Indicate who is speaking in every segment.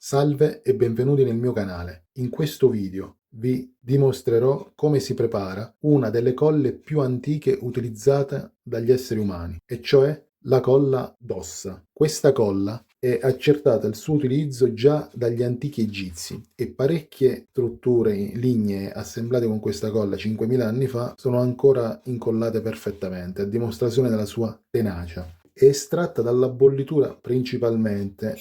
Speaker 1: Salve e benvenuti nel mio canale. In questo video vi dimostrerò come si prepara una delle colle più antiche utilizzate dagli esseri umani, e cioè la colla d'ossa. Questa colla è accertata il suo utilizzo già dagli antichi egizi e parecchie strutture lignee assemblate con questa colla 5000 anni fa sono ancora incollate perfettamente, a dimostrazione della sua tenacia. È estratta dalla bollitura principalmente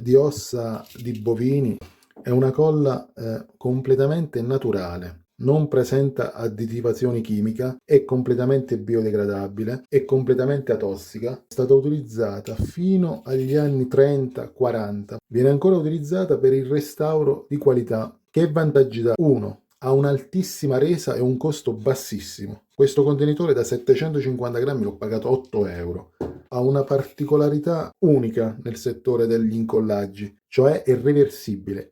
Speaker 1: di ossa di bovini. È una colla completamente naturale, non presenta additivazione chimica, è completamente biodegradabile, è completamente atossica, è stata utilizzata fino agli anni 30-40, viene ancora utilizzata per il restauro di qualità. Che vantaggi dà? 1. Ha un'altissima resa e un costo bassissimo. Questo contenitore da 750 grammi l'ho pagato 8 euro. Ha una particolarità unica nel settore degli incollaggi, cioè è reversibile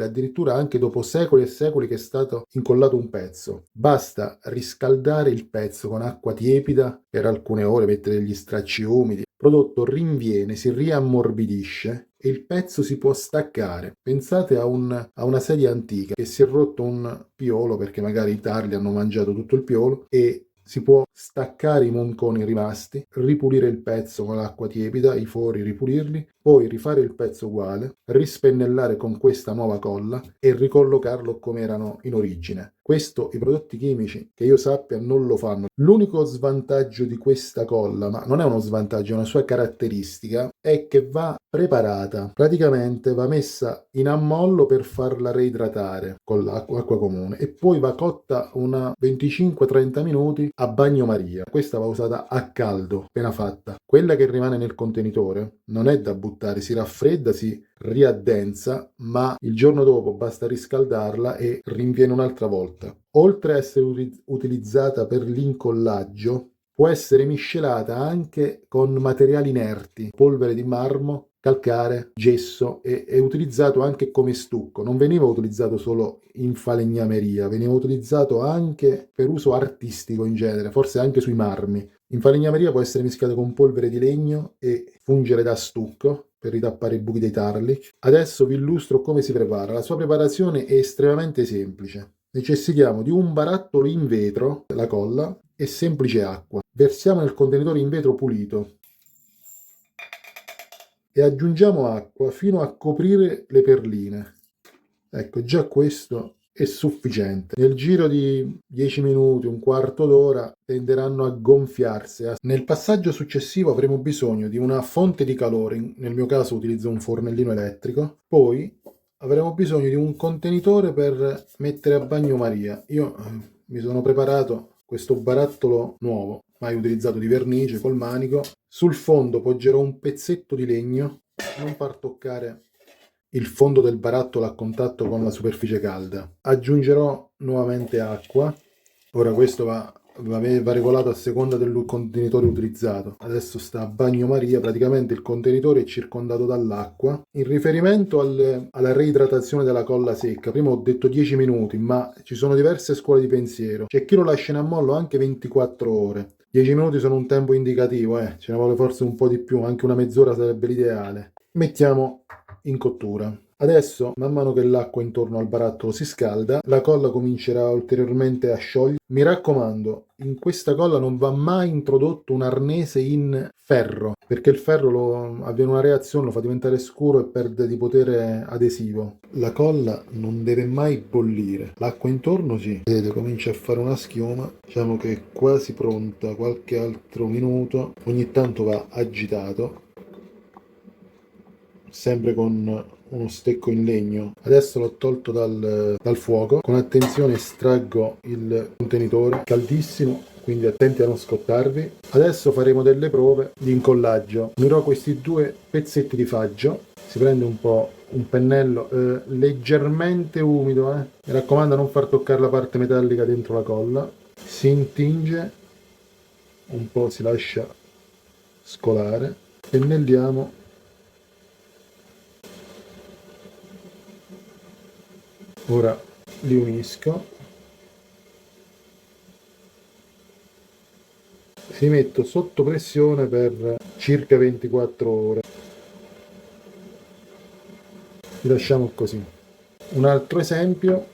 Speaker 1: addirittura anche dopo secoli e secoli che è stato incollato un pezzo. Basta riscaldare il pezzo con acqua tiepida per alcune ore, mettere degli stracci umidi, il prodotto rinviene, si riammorbidisce e il pezzo si può staccare. Pensate a una sedia antica che si è rotto un piolo perché magari i tarli hanno mangiato tutto il piolo e si può staccare i monconi rimasti, ripulire il pezzo con l'acqua tiepida, i fori ripulirli, poi rifare il pezzo uguale, rispennellare con questa nuova colla e ricollocarlo come erano in origine. Questo i prodotti chimici, che io sappia, non lo fanno. L'unico svantaggio di questa colla, ma non è uno svantaggio, è una sua caratteristica, è che va preparata. Praticamente va messa in ammollo per farla reidratare con l'acqua comune e poi va cotta una 25-30 minuti a bagnomaria. Questa va usata a caldo, appena fatta. Quella che rimane nel contenitore non è da buttare, si raffredda, si riaddensa, ma il giorno dopo basta riscaldarla e rinviene un'altra volta. Oltre a essere utilizzata per l'incollaggio, può essere miscelata anche con materiali inerti, polvere di marmo, calcare, gesso, e è utilizzato anche come stucco. Non veniva utilizzato solo in falegnameria, veniva utilizzato anche per uso artistico in genere, forse anche sui marmi. In falegnameria può essere mischiato con polvere di legno e fungere da stucco per ritappare i buchi dei tarli. Adesso vi illustro come si prepara. La sua preparazione è estremamente semplice. Necessitiamo di un barattolo in vetro, la colla, e semplice acqua. Versiamo nel contenitore in vetro pulito e aggiungiamo acqua fino a coprire le perline. Ecco, già questo è sufficiente. Nel giro di 10 minuti, un quarto d'ora, tenderanno a gonfiarsi. Nel passaggio successivo avremo bisogno di una fonte di calore, nel mio caso utilizzo un fornellino elettrico, poi avremo bisogno di un contenitore per mettere a bagnomaria. Io mi sono preparato questo barattolo nuovo, mai utilizzato, di vernice col manico. Sul fondo poggerò un pezzetto di legno, non far toccare il fondo del barattolo a contatto con la superficie calda. Aggiungerò nuovamente acqua. Ora questo va regolato a seconda del contenitore utilizzato. Adesso sta a bagnomaria, praticamente il contenitore è circondato dall'acqua. In riferimento alla reidratazione della colla secca, prima ho detto 10 minuti, ma ci sono diverse scuole di pensiero. C'è chi lo lascia in ammollo anche 24 ore. 10 minuti sono un tempo indicativo, ce ne vuole forse un po' di più, anche una mezz'ora sarebbe l'ideale. Mettiamo in cottura. Adesso, man mano che l'acqua intorno al barattolo si scalda, la colla comincerà ulteriormente a sciogliere. Mi raccomando, in questa colla non va mai introdotto un arnese in ferro, perché il ferro avviene una reazione, lo fa diventare scuro e perde di potere adesivo. La colla non deve mai bollire. L'acqua intorno sì, vedete, comincia a fare una schiuma. Diciamo che è quasi pronta, qualche altro minuto. Ogni tanto va agitato, sempre con uno stecco in legno. Adesso l'ho tolto dal fuoco. Con attenzione estraggo il contenitore, caldissimo, quindi attenti a non scottarvi. Adesso faremo delle prove di incollaggio. Unirò questi due pezzetti di faggio. Si prende un po' un pennello leggermente umido, mi raccomando non far toccare la parte metallica dentro la colla. Si intinge un po', si lascia scolare, pennelliamo. Ora li unisco, li metto sotto pressione per circa 24 ore. li lasciamo così. Un altro esempio,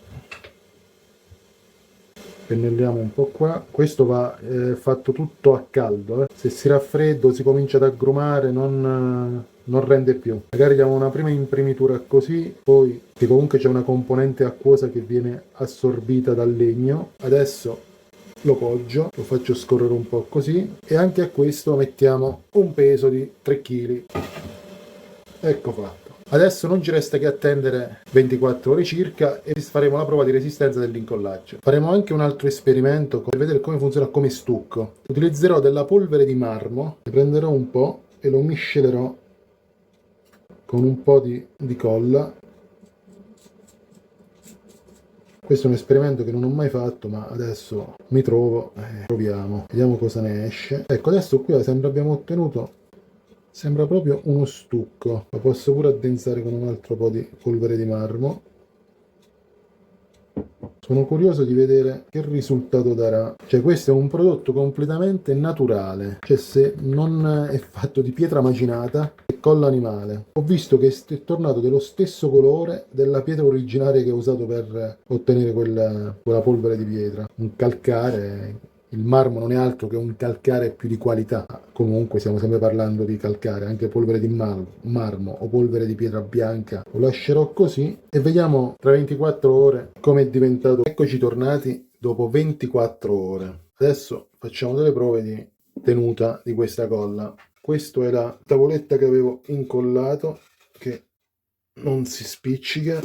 Speaker 1: pennelliamo un po' qua, questo va fatto tutto a caldo, se si raffredda o si comincia ad aggrumare non rende più. Magari diamo una prima imprimitura così, poi che comunque c'è una componente acquosa che viene assorbita dal legno. Adesso lo poggio, lo faccio scorrere un po' così e anche a questo mettiamo un peso di 3 kg. Ecco fatto. Adesso non ci resta che attendere 24 ore circa e faremo la prova di resistenza dell'incollaggio. Faremo anche un altro esperimento per vedere come funziona come stucco. Utilizzerò della polvere di marmo, ne prenderò un po' e lo miscelerò con un po' di colla. Questo è un esperimento che non ho mai fatto, ma adesso mi trovo, proviamo, vediamo cosa ne esce. Ecco, adesso qui abbiamo ottenuto, sembra proprio uno stucco. Lo posso pure addensare con un altro po' di polvere di marmo. Sono curioso di vedere che risultato darà. Cioè, questo è un prodotto completamente naturale. Cioè, se non è fatto di pietra macinata e colla animale. Ho visto che è tornato dello stesso colore della pietra originaria che ho usato per ottenere quella polvere di pietra. Un calcare. Il marmo non è altro che un calcare più di qualità. Comunque stiamo sempre parlando di calcare, anche polvere di marmo o polvere di pietra bianca. Lo lascerò così e vediamo tra 24 ore come è diventato. Eccoci tornati dopo 24 ore. Adesso facciamo delle prove di tenuta di questa colla. Questa è la tavoletta che avevo incollato, che non si spiccica.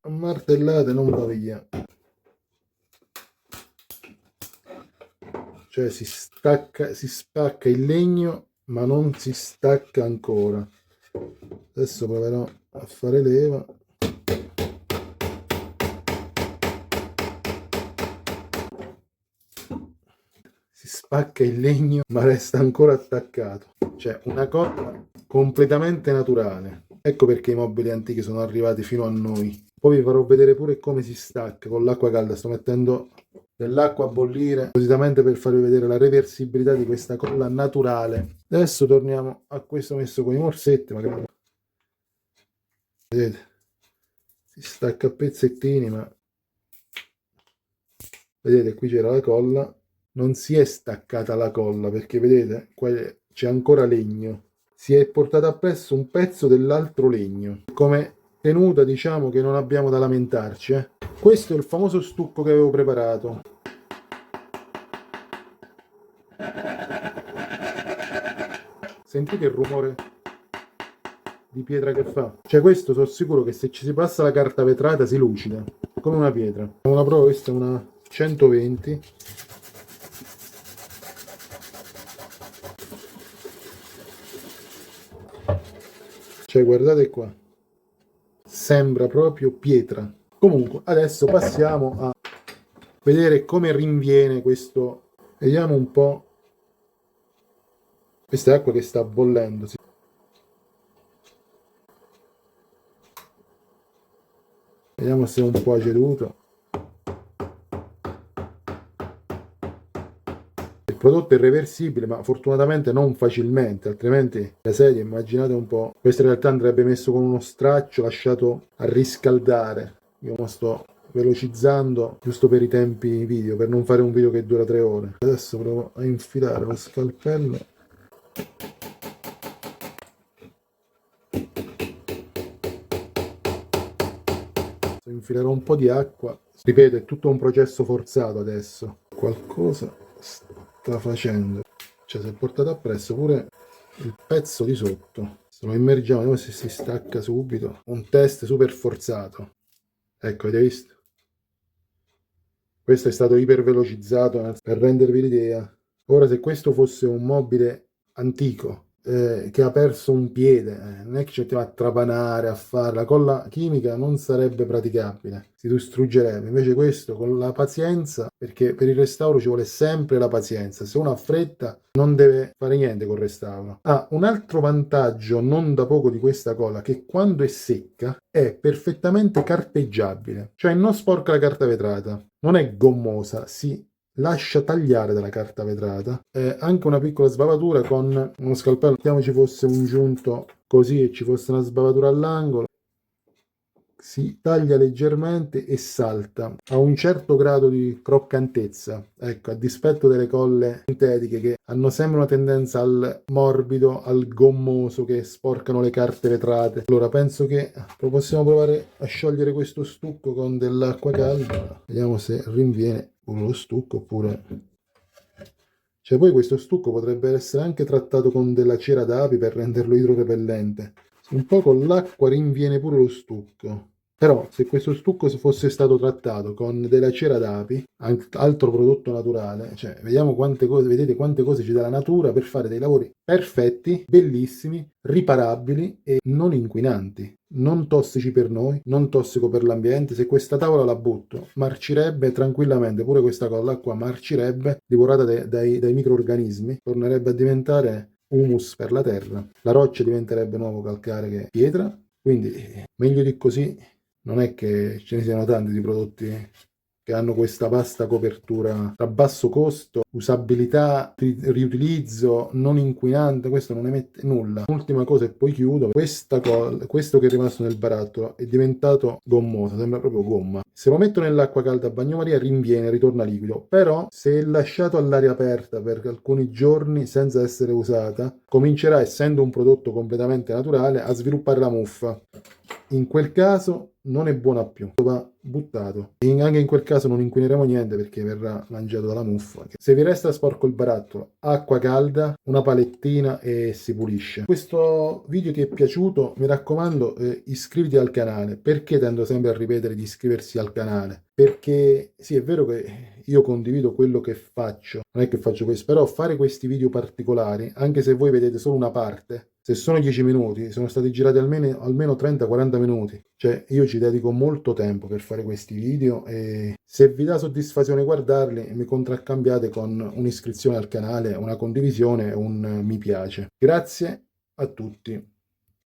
Speaker 1: A martellate non va via. Cioè si spacca il legno, ma non si stacca ancora. Adesso proverò a fare leva. Si spacca il legno, ma resta ancora attaccato. Cioè una colla completamente naturale. Ecco perché i mobili antichi sono arrivati fino a noi. Poi vi farò vedere pure come si stacca con l'acqua calda. Sto mettendo dell'acqua a bollire appositamente per farvi vedere la reversibilità di questa colla naturale. Adesso torniamo a questo messo con i morsetti, magari vedete, si stacca a pezzettini, ma vedete qui c'era la colla, non si è staccata la colla perché vedete qua c'è ancora legno, si è portato appresso un pezzo dell'altro legno. Come tenuta diciamo che non abbiamo da lamentarci. Questo è il famoso stucco che avevo preparato. Sentite il rumore di pietra che fa? Cioè questo sono sicuro che se ci si passa la carta vetrata si lucida come una pietra. Facciamo una prova, questa è una 120. Cioè guardate qua, sembra proprio pietra. Comunque adesso passiamo a vedere come rinviene questo. Vediamo un po'. Questa è acqua che sta bollendo. Vediamo se è un po' ceduto. Il prodotto è reversibile, ma fortunatamente non facilmente, altrimenti la sedia, immaginate un po'. Questo in realtà andrebbe messo con uno straccio, lasciato a riscaldare. Io lo sto velocizzando giusto per i tempi video, per non fare un video che dura 3 ore. Adesso provo a infilare lo scalpello. Infilerò un po' di acqua. Ripeto, è tutto un processo forzato adesso. Qualcosa sta facendo. Cioè si è portato appresso pure il pezzo di sotto. Se lo immergiamo, vediamo se si stacca subito. Un test super forzato. Ecco, avete visto? Questo è stato ipervelocizzato per rendervi l'idea. Ora, se questo fosse un mobile antico che ha perso un piede, non è che ci mettiamo a trapanare, a fare, la colla chimica non sarebbe praticabile, si distruggerebbe. Invece questo con la pazienza, perché per il restauro ci vuole sempre la pazienza, se uno ha fretta non deve fare niente col restauro. Un altro vantaggio non da poco di questa colla, che quando è secca è perfettamente carteggiabile, cioè non sporca la carta vetrata, non è gommosa, si lascia tagliare dalla carta vetrata, anche una piccola sbavatura con uno scalpello, mettiamo ci fosse un giunto così e ci fosse una sbavatura all'angolo, si taglia leggermente e salta a un certo grado di croccantezza, ecco, a dispetto delle colle sintetiche che hanno sempre una tendenza al morbido, al gommoso, che sporcano le carte vetrate. Allora penso che possiamo provare a sciogliere questo stucco con dell'acqua calda, vediamo se rinviene pure lo stucco oppure... Cioè poi questo stucco potrebbe essere anche trattato con della cera d'api per renderlo idrorepellente. Un po' con l'acqua rinviene pure lo stucco. Però se questo stucco fosse stato trattato con della cera d'api, altro prodotto naturale, cioè vediamo quante cose, vedete quante cose ci dà la natura per fare dei lavori perfetti, bellissimi, riparabili e non inquinanti, non tossici per noi, non tossico per l'ambiente. Se questa tavola la butto, marcirebbe tranquillamente, pure questa con l'acqua marcirebbe, divorata dai microrganismi, tornerebbe a diventare humus per la terra, la roccia diventerebbe nuovo calcare che pietra, quindi meglio di così non è che ce ne siano tanti di prodotti che hanno questa vasta copertura a basso costo, usabilità, riutilizzo, non inquinante, questo non emette nulla. Ultima cosa e poi chiudo, questo che è rimasto nel barattolo è diventato gommoso, sembra proprio gomma. Se lo metto nell'acqua calda a bagnomaria rinviene, ritorna liquido, però se è lasciato all'aria aperta per alcuni giorni senza essere usata, comincerà, essendo un prodotto completamente naturale, a sviluppare la muffa. In quel caso non è buona più, va buttato. E anche in quel caso non inquineremo niente perché verrà mangiato dalla muffa. Se vi resta sporco il barattolo, acqua calda, una palettina e si pulisce. Questo video ti è piaciuto? Mi raccomando, iscriviti al canale. Perché tendo sempre a ripetere di iscriversi al canale? Perché sì, è vero che io condivido quello che faccio, non è che faccio questo, però fare questi video particolari, anche se voi vedete solo una parte, se sono 10 minuti, sono stati girati almeno 30-40 minuti, cioè io ci dedico molto tempo per fare questi video e se vi dà soddisfazione guardarli, mi contraccambiate con un'iscrizione al canale, una condivisione e un mi piace. Grazie a tutti.